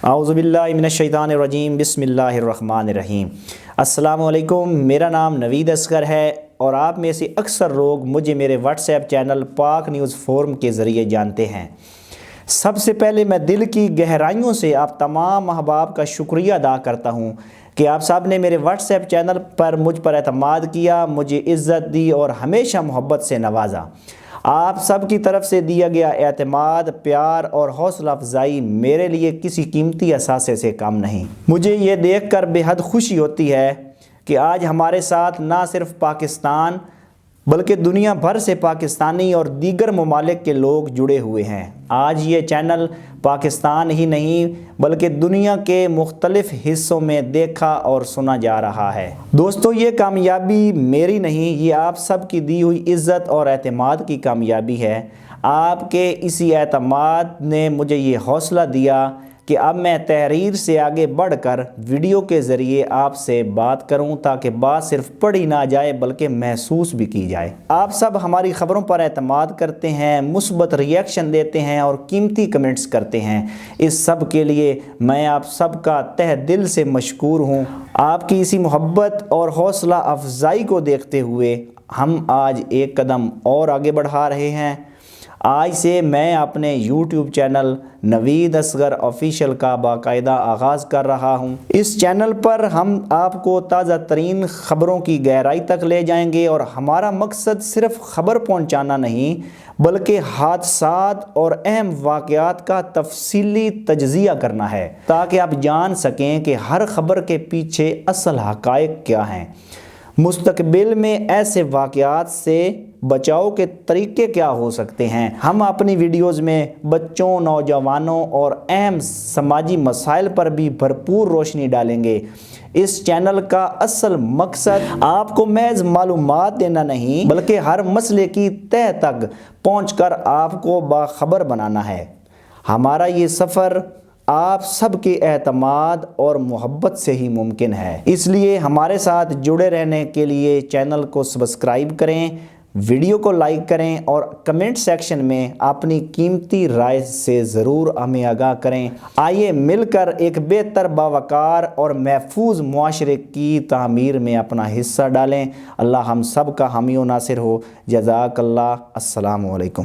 اعوذ باللہ من الشیطان الرجیم، بسم اللہ الرحمن الرحیم۔ السلام علیکم، میرا نام نوید اصغر ہے اور آپ میں سے اکثر لوگ مجھے میرے واٹس ایپ چینل پاک نیوز فورم کے ذریعے جانتے ہیں۔ سب سے پہلے میں دل کی گہرائیوں سے آپ تمام احباب کا شکریہ ادا کرتا ہوں کہ آپ سب نے میرے واٹس ایپ چینل پر مجھ پر اعتماد کیا، مجھے عزت دی اور ہمیشہ محبت سے نوازا۔ آپ سب کی طرف سے دیا گیا اعتماد، پیار اور حوصلہ افزائی میرے لیے کسی قیمتی اثاثے سے کم نہیں۔ مجھے یہ دیکھ کر بے حد خوشی ہوتی ہے کہ آج ہمارے ساتھ نہ صرف پاکستان بلکہ دنیا بھر سے پاکستانی اور دیگر ممالک کے لوگ جڑے ہوئے ہیں۔ آج یہ چینل پاکستان ہی نہیں بلکہ دنیا کے مختلف حصوں میں دیکھا اور سنا جا رہا ہے۔ دوستو، یہ کامیابی میری نہیں، یہ آپ سب کی دی ہوئی عزت اور اعتماد کی کامیابی ہے۔ آپ کے اسی اعتماد نے مجھے یہ حوصلہ دیا کہ اب میں تحریر سے آگے بڑھ کر ویڈیو کے ذریعے آپ سے بات کروں تاکہ بات صرف پڑھی نہ جائے بلکہ محسوس بھی کی جائے۔ آپ سب ہماری خبروں پر اعتماد کرتے ہیں، مثبت ری ایکشن دیتے ہیں اور قیمتی کمنٹس کرتے ہیں۔ اس سب کے لیے میں آپ سب کا تہ دل سے مشکور ہوں۔ آپ کی اسی محبت اور حوصلہ افزائی کو دیکھتے ہوئے ہم آج ایک قدم اور آگے بڑھا رہے ہیں۔ آج سے میں اپنے یوٹیوب چینل نوید اصغر آفیشیل کا باقاعدہ آغاز کر رہا ہوں۔ اس چینل پر ہم آپ کو تازہ ترین خبروں کی گہرائی تک لے جائیں گے اور ہمارا مقصد صرف خبر پہنچانا نہیں بلکہ حادثات اور اہم واقعات کا تفصیلی تجزیہ کرنا ہے تاکہ آپ جان سکیں کہ ہر خبر کے پیچھے اصل حقائق کیا ہیں، مستقبل میں ایسے واقعات سے بچاؤ کے طریقے کیا ہو سکتے ہیں۔ ہم اپنی ویڈیوز میں بچوں، نوجوانوں اور اہم سماجی مسائل پر بھی بھرپور روشنی ڈالیں گے۔ اس چینل کا اصل مقصد آپ کو محض معلومات دینا نہیں بلکہ ہر مسئلے کی تہہ تک پہنچ کر آپ کو باخبر بنانا ہے۔ ہمارا یہ سفر آپ سب کے اعتماد اور محبت سے ہی ممکن ہے، اس لیے ہمارے ساتھ جڑے رہنے کے لیے چینل کو سبسکرائب کریں، ویڈیو کو لائک کریں اور کمنٹ سیکشن میں اپنی قیمتی رائے سے ضرور ہمیں آگاہ کریں۔ آئیے مل کر ایک بہتر، باوقار اور محفوظ معاشرے کی تعمیر میں اپنا حصہ ڈالیں۔ اللہ ہم سب کا حامی و ناصر ہو۔ جزاک اللہ۔ السلام علیکم۔